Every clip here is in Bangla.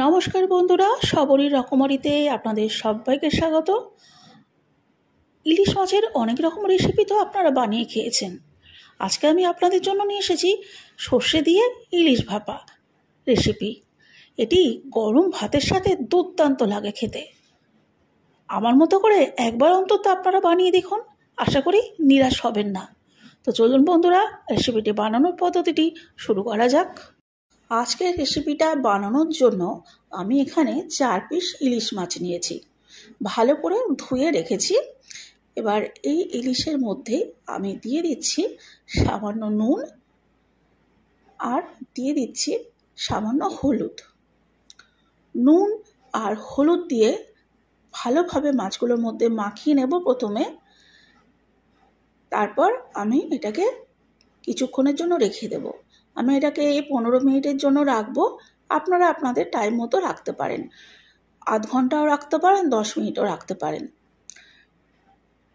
নমস্কার বন্ধুরা, সবরই রকমারিতে আপনাদের সবাইকে স্বাগত। ইলিশ মাছের অনেক রকম রেসিপি তো আপনারা বানিয়ে খেয়েছেন। আজকে আমি আপনাদের জন্য নিয়ে এসেছি সর্ষে দিয়ে ইলিশ ভাপা রেসিপি। এটি গরম ভাতের সাথে দুর্দান্ত লাগে খেতে। আমার মতো করে একবার অন্তত আপনারা বানিয়ে দেখুন, আশা করি নিরাশ হবেন না। তো চলুন বন্ধুরা, রেসিপিটি বানানোর পদ্ধতিটি শুরু করা যাক। আজকের রেসিপিটা বানানোর জন্য আমি এখানে 4 পিস ইলিশ মাছ নিয়েছি, ভালো করে ধুয়ে রেখেছি। এবার এই ইলিশের মধ্যে আমি দিয়ে দিচ্ছি সামান্য নুন আর দিয়ে দিচ্ছি সামান্য হলুদ। নুন আর হলুদ দিয়ে ভালোভাবে মাছগুলোর মধ্যে মাখিয়ে নেব প্রথমে। তারপর আমি এটাকে কিছুক্ষণের জন্য রেখে দেব। আমি এটাকে 15 মিনিটের জন্য রাখবো। আপনারা আপনাদের টাইম মতো রাখতে পারেন, আধ ঘন্টাও রাখতে পারেন, 10 মিনিটও রাখতে পারেন।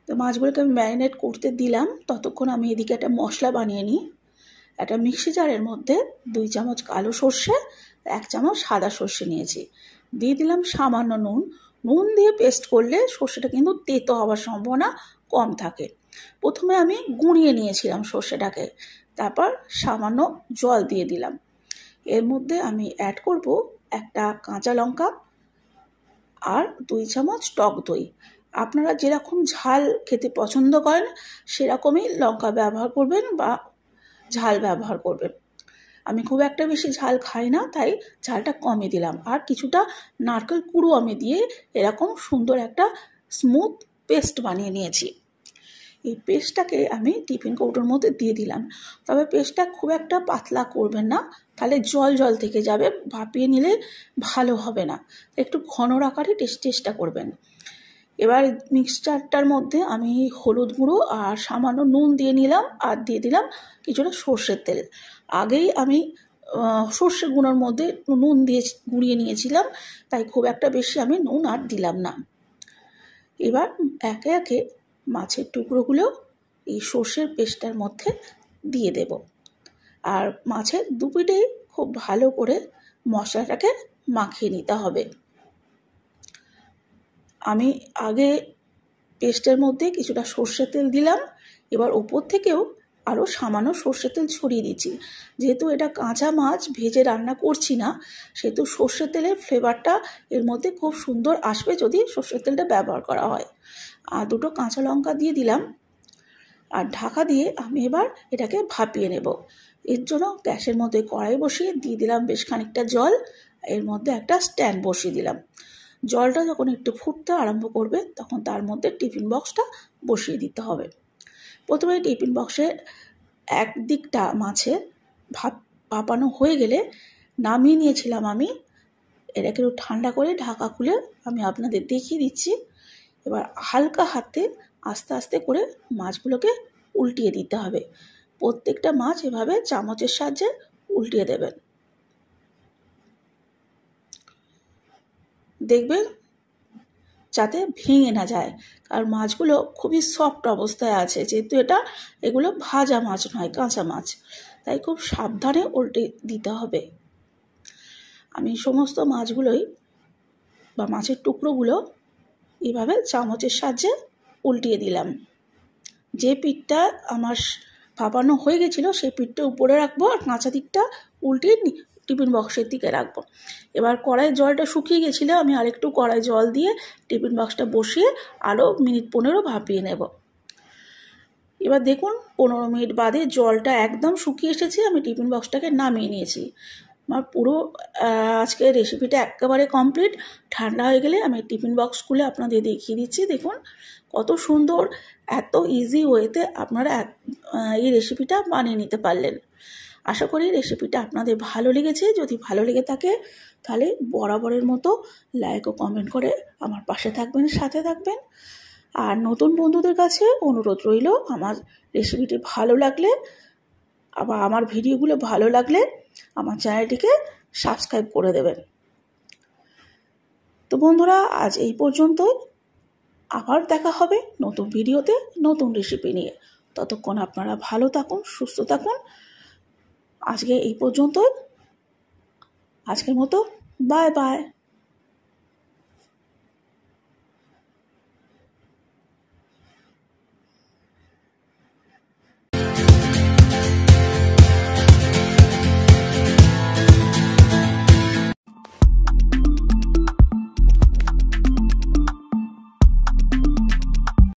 তো মাছগুলোকে আমি ম্যারিনেট করতে দিলাম। ততক্ষণ আমি এদিকে একটা মশলা বানিয়ে নিই। একটা মিক্সি জারের মধ্যে 2 চামচ কালো সর্ষে, 1 চামচ সাদা সর্ষে নিয়েছি। দিয়ে দিলাম সামান্য নুন। নুন দিয়ে পেস্ট করলে সর্ষেটা কিন্তু তেতো হওয়ার সম্ভাবনা কম থাকে। প্রথমে আমি গুঁড়িয়ে নিয়েছিলাম সর্ষেটাকে, তারপর সামান্য জল দিয়ে দিলাম। এর মধ্যে আমি অ্যাড করব একটা কাঁচা লঙ্কা আর 2 চামচ টক দই। আপনারা যেরকম ঝাল খেতে পছন্দ করেন সেরকমই লঙ্কা ব্যবহার করবেন বা ঝাল ব্যবহার করবেন। আমি খুব একটা বেশি ঝাল খাই না, তাই ঝালটা কমই দিলাম। আর কিছুটা নারকেল কুড়ো আমি দিয়ে এরকম সুন্দর একটা স্মুথ পেস্ট বানিয়ে নিয়েছি। এই পেস্টটাকে আমি টিফিন কৌটোর মধ্যে দিয়ে দিলাম। তবে পেস্টটা খুব একটা পাতলা করবেন না, তাহলে জল জল থেকে যাবে, ভাপিয়ে নিলে ভালো হবে না। একটু ঘন আকারে চেষ্টা করবেন। এবার মিক্সচারটার মধ্যে আমি হলুদ গুঁড়ো আর সামান্য নুন দিয়ে নিলাম, আর দিয়ে দিলাম কিছুটা সর্ষের তেল। আগেই আমি সর্ষে গুঁড়োর মধ্যে নুন দিয়ে গুঁড়িয়ে নিয়েছিলাম, তাই খুব একটা বেশি আমি নুন আর দিলাম না। এবার একে একে মাছের টুকরোগুলো এই সর্ষের পেস্টটার মধ্যে দিয়ে দেব। আর মাছের দুপিটেই খুব ভালো করে মশলাটাকে মাখিয়ে নিতে হবে। আমি আগে পেস্টের মধ্যে কিছুটা সর্ষের তেল দিলাম, এবার ওপর থেকেও আরও সামান্য সর্ষের তেল ছড়িয়ে দিচ্ছি। যেহেতু এটা কাঁচা মাছ ভেজে রান্না করছি না, সেহেতু সর্ষের তেলের ফ্লেভারটা এর মধ্যে খুব সুন্দর আসবে যদি সর্ষের তেলটা ব্যবহার করা হয়। আর 2টো কাঁচা লঙ্কা দিয়ে দিলাম, আর ঢাকা দিয়ে আমি এবার এটাকে ভাপিয়ে নেব। এর জন্য গ্যাসের মধ্যে কড়াই বসিয়ে দিয়ে দিলাম বেশ খানিকটা জল। এর মধ্যে একটা স্ট্যান্ড বসিয়ে দিলাম। জলটা যখন একটু ফুটতে আরম্ভ করবে তখন তার মধ্যে টিফিন বক্সটা বসিয়ে দিতে হবে। প্রথমে টিফিন বক্সে এক দিকটা মাছে ভাপানো হয়ে গেলে নামিয়ে নিয়েছিলাম আমি। এটাকে একটু ঠান্ডা করে ঢাকা খুলে আমি আপনাদের দেখিয়ে দিচ্ছি। এবার হালকা হাতে আস্তে আস্তে করে মাছগুলোকে উল্টিয়ে দিতে হবে। প্রত্যেকটা মাছ এভাবে চামচের সাহায্যে উল্টিয়ে দেবেন। দেখবেন যাতে ভেঙে না যায়, আর মাছগুলো খুবই সফট অবস্থায় আছে, যেহেতু এগুলো ভাজা মাছ নয়, কাঁচা মাছ, তাই খুব সাবধানে উল্টে দিতে হবে। আমি সমস্ত মাছগুলোই বা মাছের টুকরোগুলো এইভাবে চামচের সাহায্যে উল্টিয়ে দিলাম। যে পিঠটা আমার ভাপানো হয়ে গেছিলো সেই পিঠটা উপরে রাখবো, আর কাঁচা দিকটা উল্টিয়ে টিফিন বক্সের দিকে রাখবো। এবার কড়াইয়ের জলটা শুকিয়ে গেছিলো, আমি আরেকটু কড়াই জল দিয়ে টিফিন বক্সটা বসিয়ে আরও মিনিট 15 ভাপিয়ে নেব। এবার দেখুন 15 মিনিট বাদে জলটা একদম শুকিয়ে এসেছে। আমি টিফিন বক্সটাকে নামিয়ে নিয়েছি। আমার পুরো আজকের রেসিপিটা একেবারে কমপ্লিট। ঠান্ডা হয়ে গেলে আমি টিফিন বক্স খুলে আপনাদের দেখিয়ে দিচ্ছি। দেখুন কত সুন্দর, এত ইজি ওয়েতে আপনারা এই রেসিপিটা বানিয়ে নিতে পারলেন। আশা করি রেসিপিটা আপনাদের ভালো লেগেছে। যদি ভালো লেগে থাকে তাহলে বরাবরের মতো লাইক ও কমেন্ট করে আমার পাশে থাকবেন, সাথে থাকবেন। আর নতুন বন্ধুদের কাছে অনুরোধ রইল, আমার রেসিপিটি ভালো লাগলে আবার আমার ভিডিওগুলো ভালো লাগলে আমার চ্যানেলটিকে সাবস্ক্রাইব করে দেবেন। তো বন্ধুরা, আজ এই পর্যন্তই। আবার দেখা হবে নতুন ভিডিওতে নতুন রেসিপি নিয়ে। ততক্ষণ আপনারা ভালো থাকুন, সুস্থ থাকুন। আজকে এই পর্যন্তই। আজকের মতো বাই বাই।